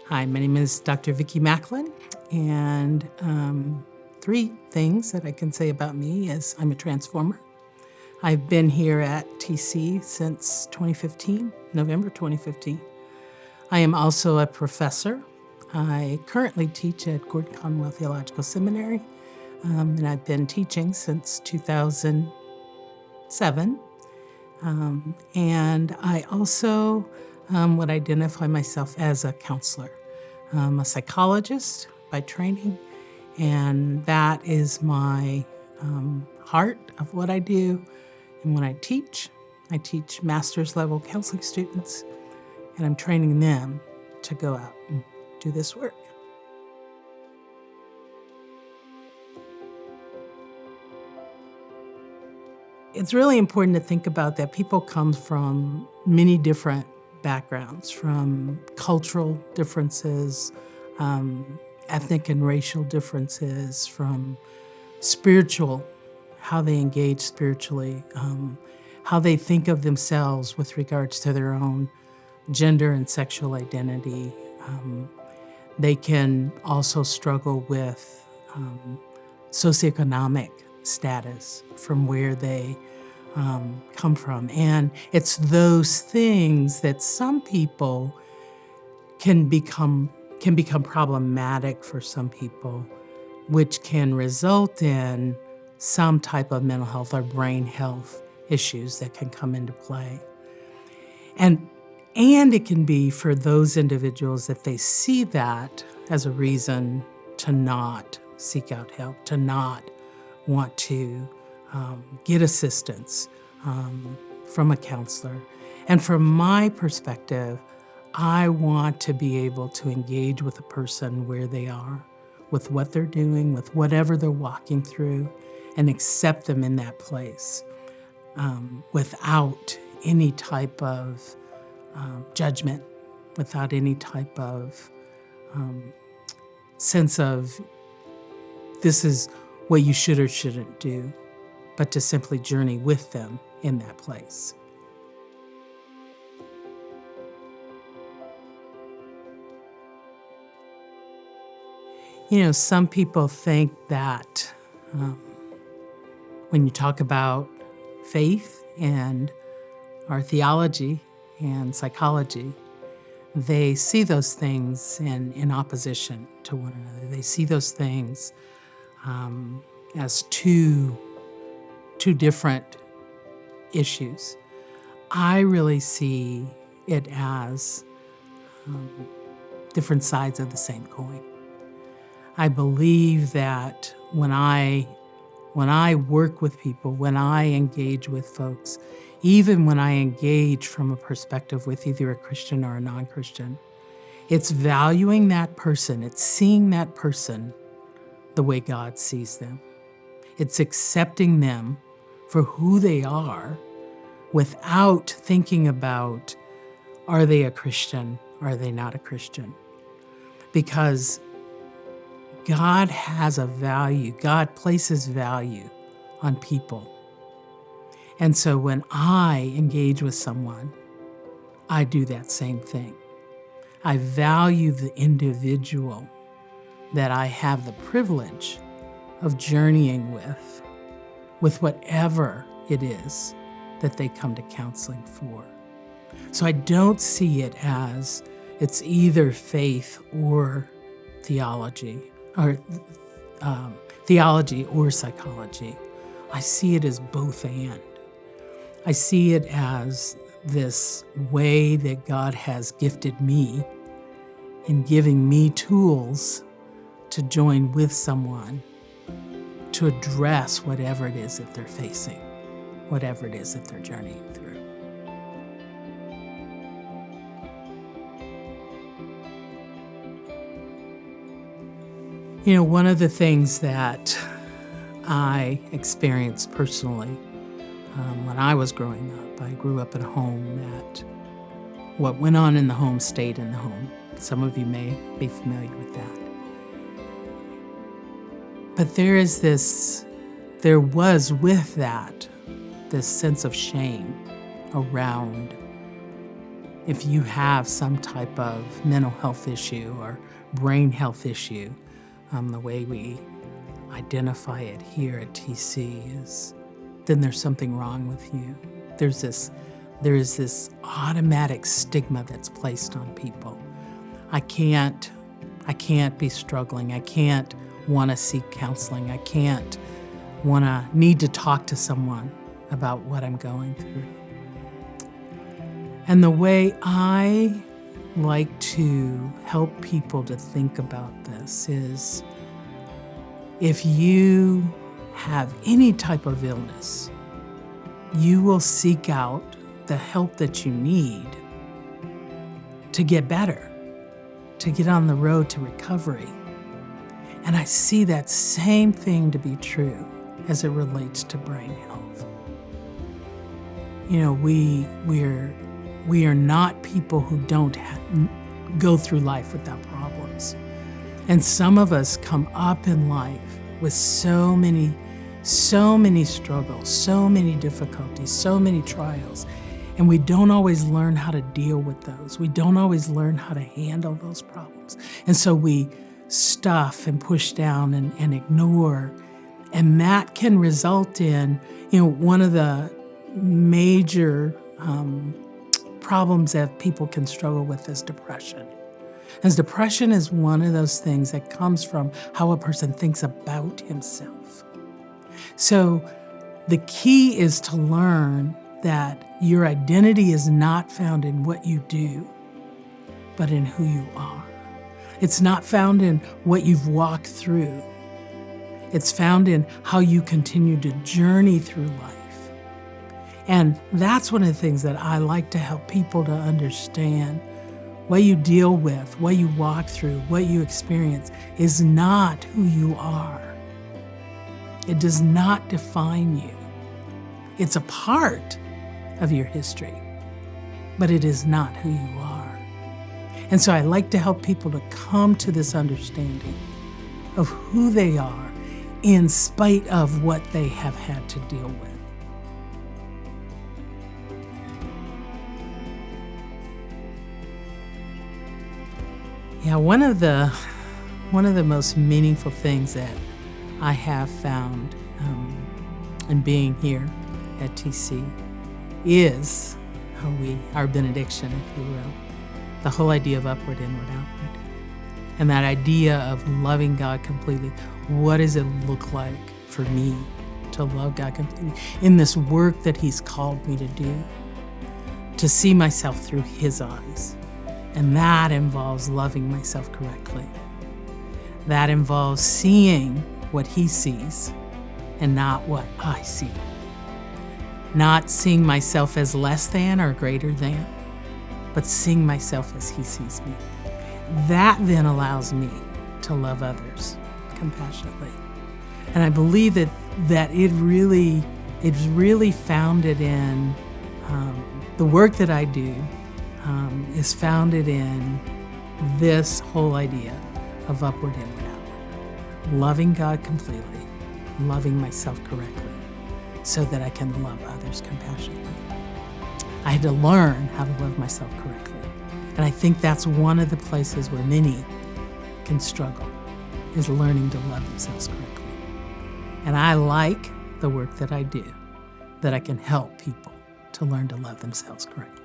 Hi, my name is Dr. Vickey Maclin, and three things that I can say about me is I'm a transformer. I've been here at TC since 2015, November 2015. I am also a professor. I currently teach at Gordon Conwell Theological Seminary, and I've been teaching since 2007. And I also would identify myself as a counselor. I'm a psychologist by training, and that is my heart of what I do. And when I teach master's level counseling students, and I'm training them to go out and do this work. It's really important to think about that people come from many different backgrounds, from cultural differences, ethnic and racial differences, from spiritual, how they engage spiritually, how they think of themselves with regards to their own gender and sexual identity. They can also struggle with socioeconomic status from where they come from. And it's those things that some people can become problematic for some people, which can result in some type of mental health or brain health issues that can come into play. And it can be for those individuals that they see that as a reason to not seek out help, to not want to get assistance from a counselor. And from my perspective, I want to be able to engage with a person where they are, with what they're doing, with whatever they're walking through, and accept them in that place without any type of judgment, without any type of sense of this is what you should or shouldn't do, but to simply journey with them in that place. You know, some people think that when you talk about faith and our theology and psychology, they see those things in opposition to one another. They see those things as two different issues. I really see it as different sides of the same coin. I believe that when I work with people, when I engage with folks, even when I engage from a perspective with either a Christian or a non-Christian, it's valuing that person, it's seeing that person the way God sees them. It's accepting them for who they are without thinking about, are they a Christian? Are they not a Christian? Because God has a value. God places value on people. And so when I engage with someone, I do that same thing. I value the individual that I have the privilege of journeying with whatever it is that they come to counseling for. So I don't see it as it's either faith or theology, or theology or psychology. I see it as both and. I see it as this way that God has gifted me in giving me tools to join with someone to address whatever it is that they're facing, whatever it is that they're journeying through. You know, one of the things that I experienced personally when I was growing up, I grew up in a home that what went on in the home stayed in the home. Some of you may be familiar with that. But there was with that, this sense of shame around if you have some type of mental health issue or brain health issue, the way we identify it here at TC is, then there's something wrong with you. There is this automatic stigma that's placed on people. I can't be struggling. I can't want to seek counseling. I can't need to talk to someone about what I'm going through. And the way I like to help people to think about this is, if you have any type of illness, you will seek out the help that you need to get better, to get on the road to recovery. And I see that same thing to be true as it relates to brain health. You know, we are not people who don't go through life without problems. And some of us come up in life with so many struggles, so many difficulties, so many trials, and we don't always learn how to deal with those. We don't always learn how to handle those problems. And so we stuff and push down and ignore. And that can result in, one of the major problems that people can struggle with is depression. As depression is one of those things that comes from how a person thinks about himself. So the key is to learn that your identity is not found in what you do, but in who you are. It's not found in what you've walked through. It's found in how you continue to journey through life. And that's one of the things that I like to help people to understand. What you deal with, what you walk through, what you experience is not who you are. It does not define you. It's a part of your history, but it is not who you are. And so I like to help people to come to this understanding of who they are in spite of what they have had to deal with. Yeah, one of the most meaningful things that I have found in being here at TC is our benediction, if you will, the whole idea of upward, inward, outward, and that idea of loving God completely. What does it look like for me to love God completely in this work that He's called me to do, to see myself through His eyes? And that involves loving myself correctly. That involves seeing what He sees and not what I see. Not seeing myself as less than or greater than, but seeing myself as He sees me. That then allows me to love others compassionately. And I believe that it's really founded in the work that I do. Is founded in this whole idea of upward, inward, outward. Loving God completely, loving myself correctly, so that I can love others compassionately. I had to learn how to love myself correctly. And I think that's one of the places where many can struggle, is learning to love themselves correctly. And I like the work that I do, that I can help people to learn to love themselves correctly.